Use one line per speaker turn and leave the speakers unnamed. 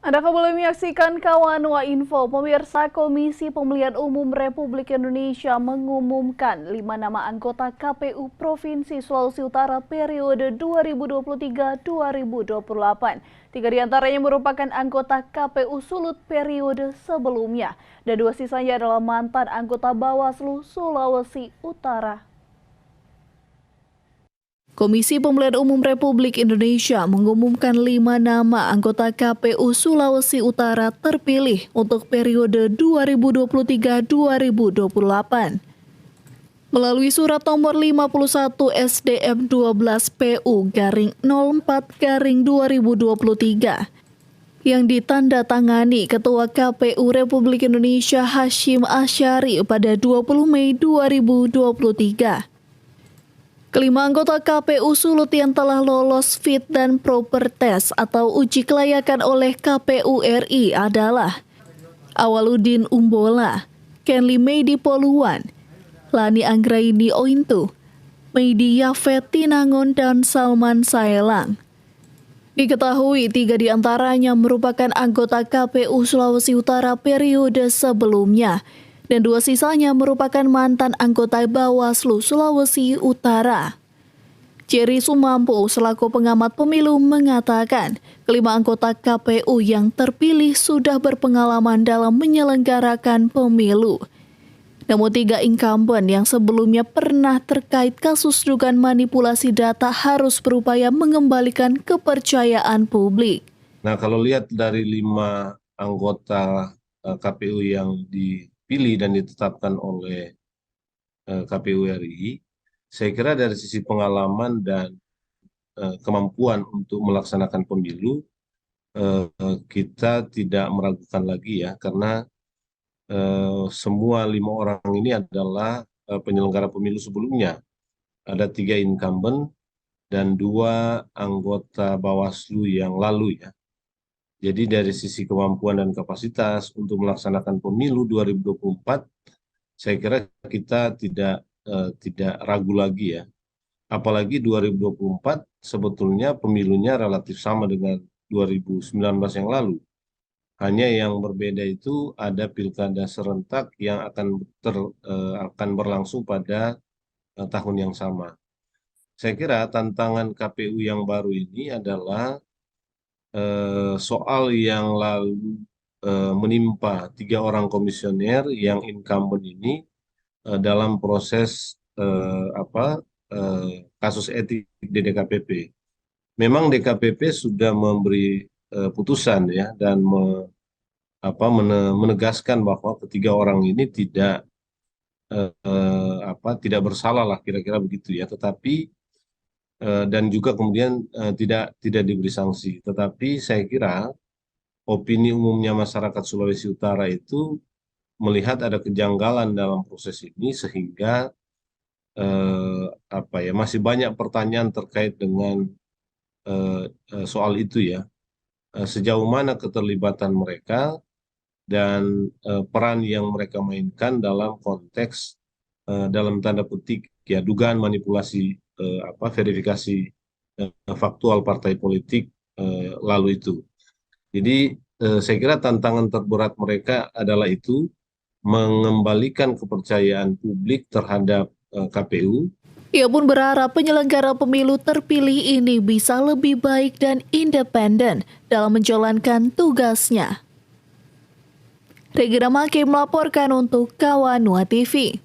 Anda kembali menyaksikan Kawanua Info. Pemirsa, Komisi Pemilihan Umum Republik Indonesia mengumumkan 5 nama anggota KPU Provinsi Sulawesi Utara periode 2023-2028. 3 diantaranya merupakan anggota KPU Sulut periode sebelumnya, dan 2 sisanya adalah mantan anggota Bawaslu Sulawesi Utara. Komisi Pemilihan Umum Republik Indonesia mengumumkan 5 nama anggota KPU Sulawesi Utara terpilih untuk periode 2023-2028. Melalui surat nomor 51 SDM 12 PU-04-2023 yang ditandatangani Ketua KPU Republik Indonesia Hasyim Asyari pada 20 Mei 2023. Kelima anggota KPU Sulut yang telah lolos fit dan proper test atau uji kelayakan oleh KPU RI adalah Awaludin Umbola, Kenli Meidi Poluan, Lani Anggraini Ointu, Meidi Yafet Tinangon, dan Salman Saelang. Diketahui 3 diantaranya merupakan anggota KPU Sulawesi Utara periode sebelumnya, dan 2 sisanya merupakan mantan anggota Bawaslu Sulawesi Utara. Jerry Sumampo selaku pengamat pemilu mengatakan, kelima anggota KPU yang terpilih sudah berpengalaman dalam menyelenggarakan pemilu. Namun 3 incumbent yang sebelumnya pernah terkait kasus dugaan manipulasi data harus berupaya mengembalikan kepercayaan publik.
Nah, kalau lihat dari 5 anggota KPU yang dipilih dan ditetapkan oleh KPU RI, saya kira dari sisi pengalaman dan kemampuan untuk melaksanakan pemilu, kita tidak meragukan lagi ya, karena semua 5 orang ini adalah penyelenggara pemilu sebelumnya. Ada 3 incumbent dan 2 anggota Bawaslu yang lalu ya. Jadi dari sisi kemampuan dan kapasitas untuk melaksanakan pemilu 2024, saya kira kita tidak ragu lagi ya. Apalagi 2024 sebetulnya pemilunya relatif sama dengan 2019 yang lalu. Hanya yang berbeda itu ada pilkada serentak yang akan berlangsung pada tahun yang sama. Saya kira tantangan KPU yang baru ini adalah soal yang lalu menimpa 3 orang komisioner yang incumbent ini dalam proses kasus etik di DKPP. Memang DKPP sudah memberi putusan ya dan menegaskan bahwa ketiga orang ini tidak bersalah lah, kira-kira begitu ya. Tetapi dan juga kemudian tidak diberi sanksi. Tetapi saya kira opini umumnya masyarakat Sulawesi Utara itu melihat ada kejanggalan dalam proses ini, sehingga masih banyak pertanyaan terkait dengan soal itu ya. Sejauh mana keterlibatan mereka dan peran yang mereka mainkan dalam konteks dalam tanda petik ya dugaan manipulasi verifikasi faktual partai politik lalu itu. Jadi saya kira tantangan terberat mereka adalah itu, mengembalikan kepercayaan publik terhadap KPU.
Ia pun berharap penyelenggara pemilu terpilih ini bisa lebih baik dan independen dalam menjalankan tugasnya. Regina Maki melaporkan untuk Kawanua TV.